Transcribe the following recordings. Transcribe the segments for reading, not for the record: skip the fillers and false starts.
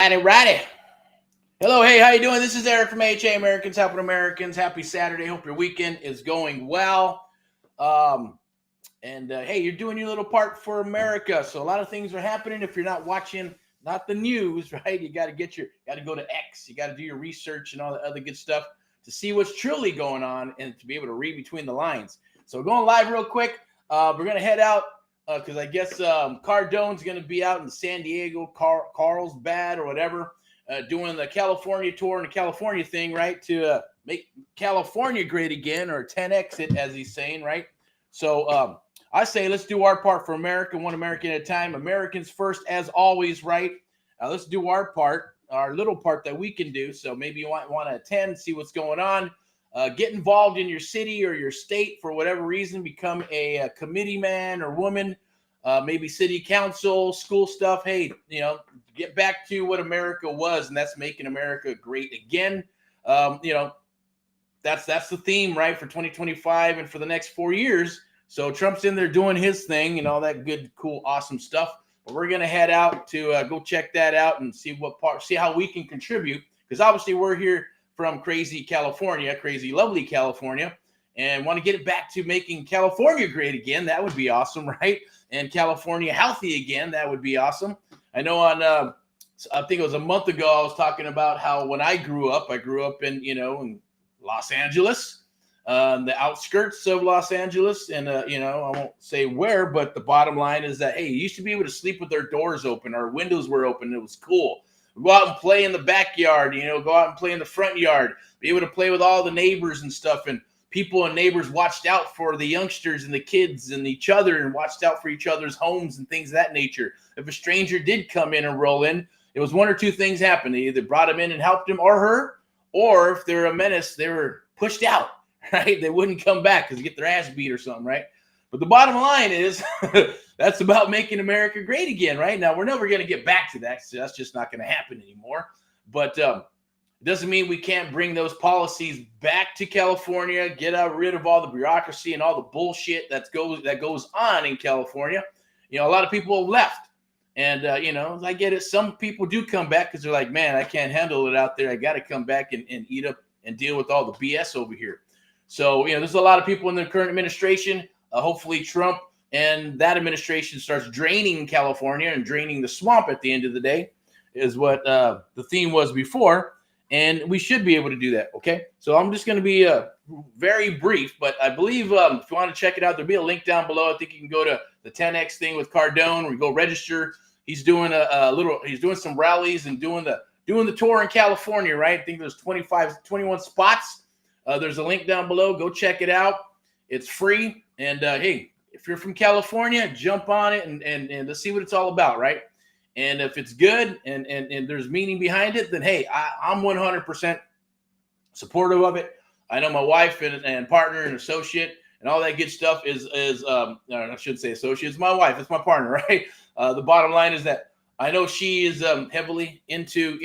Righty. Hello, hey, how you doing? This is Eric from AHA Americans Helping Americans. Happy Saturday. Hope your weekend is going well. And hey, you're doing your little part for America. So a lot of things are happening. If you're not watching, not the news, right? You got to go to X. You got to do your research and all the other good stuff to see what's truly going on and to be able to read between the lines. So we're going live real quick. We're going to head out because I guess Cardone's going to be out in San Diego, Carlsbad or whatever, doing the California tour and the California thing, right? To make California great again, or 10X it, as he's saying, right? So I say let's do our part for America, one American at a time. Americans first, as always, right? Let's do our part, our little part that we can do. So maybe you want to attend, see what's going on. Get involved in your city or your state for whatever reason. Become a committee man or woman, maybe city council, school stuff. Hey, get back to what America was, and that's making America great again. That's the theme, right, for 2025 and for the next 4 years. So Trump's in there doing his thing and all that good, cool, awesome stuff. But we're gonna head out to go check that out and see how we can contribute, because obviously we're here from crazy California, crazy lovely California, and want to get it back to making California great again. That would be awesome, right? And California healthy again. That would be awesome. I know I think it was a month ago, I was talking about how when I grew up in, in Los Angeles, the outskirts of Los Angeles. And, I won't say where, but the bottom line is that, hey, you used to be able to sleep with their doors open. Our windows were open. It was cool. Go out and play in the backyard, go out and play in the front yard, be able to play with all the neighbors and stuff. And people and neighbors watched out for the youngsters and the kids and each other and watched out for each other's homes and things of that nature. If a stranger did come in and roll in, it was one or two things happened. They either brought him in and helped him or her, or if they're a menace, they were pushed out, right? They wouldn't come back because they get their ass beat or something, right? But the bottom line is that's about making America great again, right? Now, we're never going to get back to that. So that's just not going to happen anymore. But it doesn't mean we can't bring those policies back to California, get rid of all the bureaucracy and all the bullshit that goes on in California. A lot of people have left. And, I get it. Some people do come back because they're like, man, I can't handle it out there. I got to come back and eat up and deal with all the BS over here. So, there's a lot of people in the current administration. Hopefully Trump and that administration starts draining California and draining the swamp at the end of the day is what the theme was before. And we should be able to do that. Okay. So I'm just going to be very brief, but I believe if you want to check it out, there'll be a link down below. I think you can go to the 10X thing with Cardone where you go register. He's doing he's doing some rallies and doing the tour in California, right? I think there's 21 spots. There's a link down below. Go check it out. It's free. And hey, if you're from California, jump on it and let's see what it's all about, right? And if it's good and there's meaning behind it, then hey, I'm 100% supportive of it. I know my wife and partner and associate and all that good stuff is I shouldn't say associate. It's my wife. It's my partner, right? The bottom line is that I know she is heavily into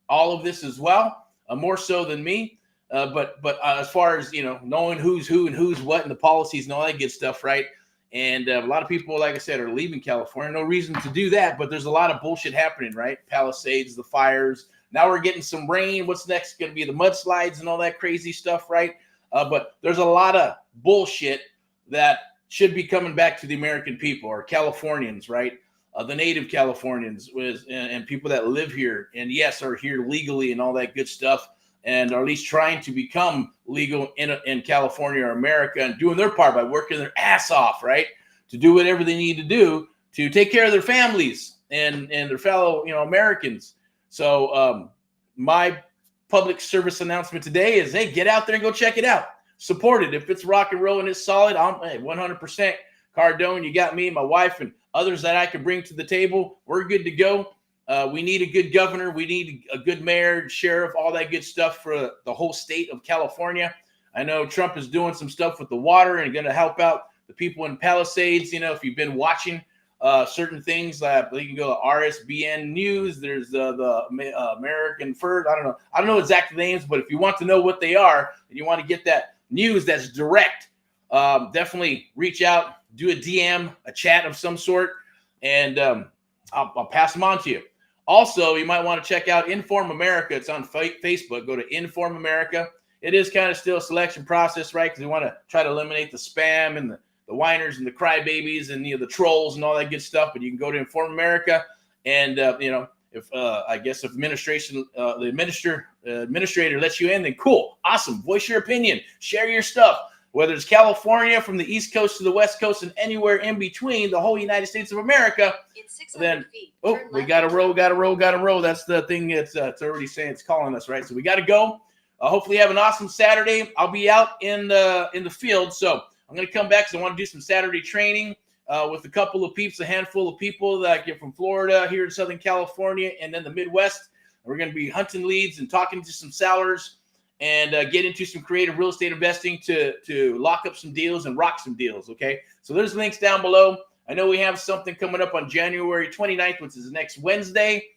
all of this as well, more so than me. But as far as knowing who's who and who's what and the policies and all that good stuff, right? And a lot of people, like I said, are leaving California. No reason to do that, but there's a lot of bullshit happening, right? Palisades, the fires. Now we're getting some rain. What's next? Going to be the mudslides and all that crazy stuff, right? But there's a lot of bullshit that should be coming back to the American people or Californians, right? The native Californians and people that live here and, yes, are here legally and all that good stuff, and are at least trying to become legal in California or America and doing their part by working their ass off, right, to do whatever they need to do to take care of their families and their fellow, Americans. So my public service announcement today is, hey, get out there and go check it out. Support it. If it's rock and roll and it's solid, I'm 100%. Cardone, you got me, my wife, and others that I can bring to the table. We're good to go. We need a good governor. We need a good mayor, sheriff, all that good stuff for the whole state of California. I know Trump is doing some stuff with the water and going to help out the people in Palisades. If you've been watching certain things, you can go to RSBN News. There's the American First. I don't know exact names, but if you want to know what they are and you want to get that news that's direct, definitely reach out, do a DM, a chat of some sort, and I'll pass them on to you. Also, you might want to check out Inform America. It's on Facebook. Go to Inform America. It is kind of still a selection process, right? Because we want to try to eliminate the spam and the whiners and the crybabies and the trolls and all that good stuff. But you can go to Inform America, and if I guess if the administrator lets you in, then cool, awesome. Voice your opinion, share your stuff. Whether it's California, from the East Coast to the West Coast, and anywhere in between, the whole United States of America. In 600 feet. Oh, we got to roll. That's the thing. It's already saying it's calling us, right? So we got to go. Hopefully, you have an awesome Saturday. I'll be out in the field, so I'm going to come back because I want to do some Saturday training with a handful of people that I get from Florida, here in Southern California, and then the Midwest. We're going to be hunting leads and talking to some sellers, and get into some creative real estate investing to lock up some deals and rock some deals, okay? So there's links down below. I know we have something coming up on January 29th, which is next Wednesday.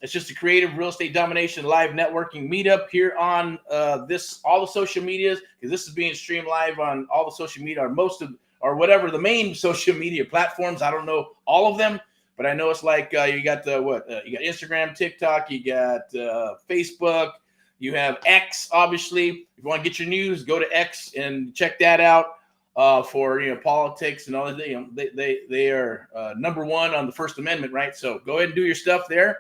It's just a creative real estate domination live networking meetup here on all the social medias, because this is being streamed live on all the social media, or whatever the main social media platforms. I don't know all of them, but I know it's like you got you got Instagram, TikTok, you got Facebook. You have X, obviously. If you want to get your news, go to X and check that out for politics and all that. They are number one on the First Amendment, right? So go ahead and do your stuff there.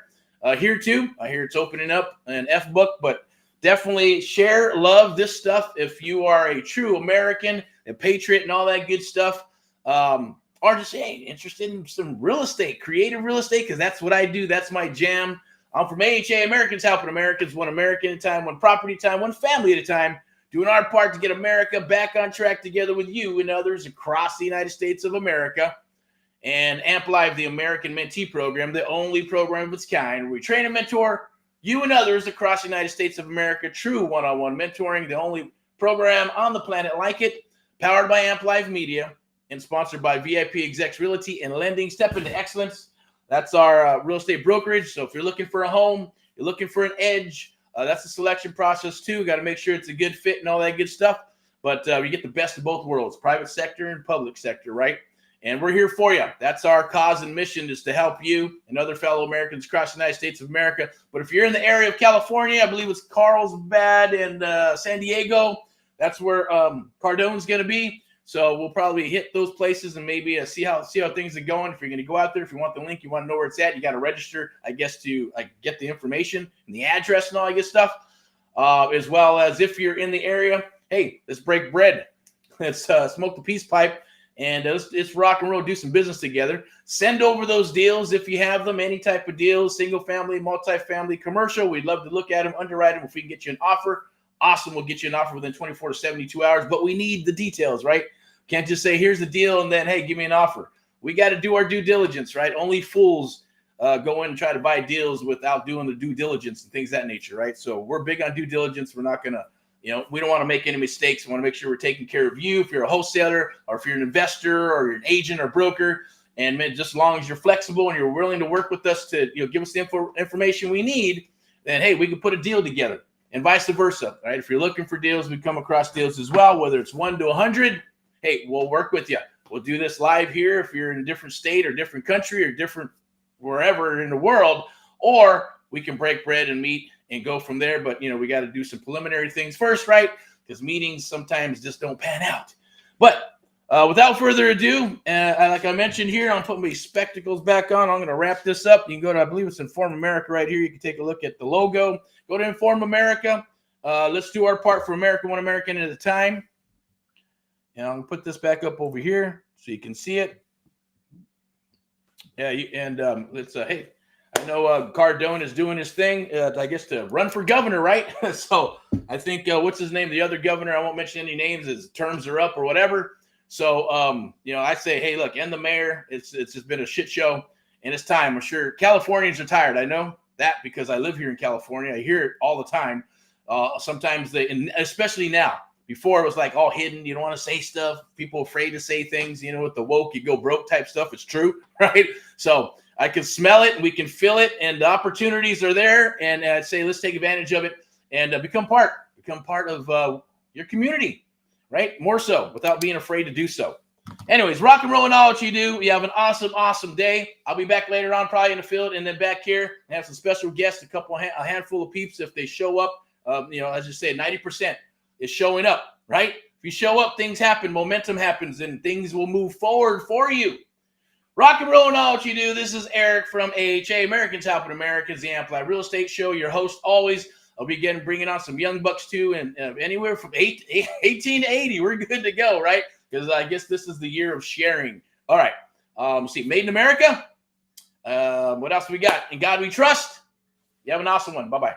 Here too, I hear it's opening up an F book, but definitely share, love this stuff if you are a true American, a patriot, and all that good stuff. Or just interested in some real estate, creative real estate, because that's what I do. That's my jam. I'm from AHA, Americans Helping Americans, one American at a time, one property at a time, one family at a time, doing our part to get America back on track together with you and others across the United States of America, and Amp Live, the American Mentee Program, the only program of its kind, where we train and mentor you and others across the United States of America, true one-on-one mentoring, the only program on the planet like it, powered by Amp Live Media, and sponsored by VIP Execs Realty and Lending. Step into excellence. That's our real estate brokerage. So if you're looking for a home, you're looking for an edge, that's the selection process too. Got to make sure it's a good fit and all that good stuff. But you get the best of both worlds, private sector and public sector, right? And we're here for you. That's our cause and mission, is to help you and other fellow Americans across the United States of America. But if you're in the area of California, I believe it's Carlsbad and San Diego, that's where Cardone's going to be. So we'll probably hit those places and maybe see how things are going. If you're going to go out there, if you want the link, you want to know where it's at, you got to register, I guess, to get the information and the address and all that good stuff. As well as if you're in the area, hey, let's break bread. Let's smoke the peace pipe, and let's rock and roll, do some business together. Send over those deals if you have them, any type of deals, single family, multifamily, commercial. We'd love to look at them, underwrite them. If we can get you an offer, awesome, we'll get you an offer within 24 to 72 hours, but we need the details, right? Can't just say, here's the deal, and then, hey, give me an offer. We got to do our due diligence, right? Only fools go in and try to buy deals without doing the due diligence and things of that nature, right? So we're big on due diligence. We're not going to, we don't want to make any mistakes. We want to make sure we're taking care of you if you're a wholesaler or if you're an investor or you're an agent or broker. And man, just as long as you're flexible and you're willing to work with us to give us the information we need, then, hey, we can put a deal together. And vice versa, right? If you're looking for deals, we come across deals as well, whether it's 1 to 100. Hey, we'll work with you. We'll do this live here if you're in a different state or different country or different wherever in the world, or we can break bread and meet and go from there. But, we got to do some preliminary things first, right? Because meetings sometimes just don't pan out. But without further ado, like I mentioned here, I'm putting my spectacles back on. I'm going to wrap this up. You can go to, I believe it's Inform America right here. You can take a look at the logo. Go to Inform America. Let's do our part for America, one American at a time. And I'm going to put this back up over here so you can see it. Yeah, let's, hey, I know Cardone is doing his thing, I guess, to run for governor, right? So I think, what's his name? The other governor, I won't mention any names, his terms are up or whatever. So, I say, hey, look, and the mayor, it's just been a shit show, and it's time. I'm sure Californians are tired. I know that because I live here in California. I hear it all the time. Sometimes and especially now. Before it was like all hidden. You don't want to say stuff. People afraid to say things, with the woke, you go broke type stuff. It's true, right? So I can smell it and we can feel it, and the opportunities are there. And I'd say, let's take advantage of it and become part of your community, right? More so without being afraid to do so. Anyways, rock and roll and all what you do. You have an awesome, awesome day. I'll be back later on, probably in the field, and then back here and have some special guests, a handful of peeps if they show up. As you say, 90% is showing up, right? If you show up, things happen, momentum happens, and things will move forward for you. Rock and roll and all what you do. This is Eric from AHA, Americans Helping Americans, the Amplified Real Estate Show. Your host always. I'll be bringing on some young bucks too, and anywhere from 18 to 80, we're good to go, right? Because I guess this is the year of sharing. All right. See, Made in America. What else we got? In God we trust. You have an awesome one. Bye-bye.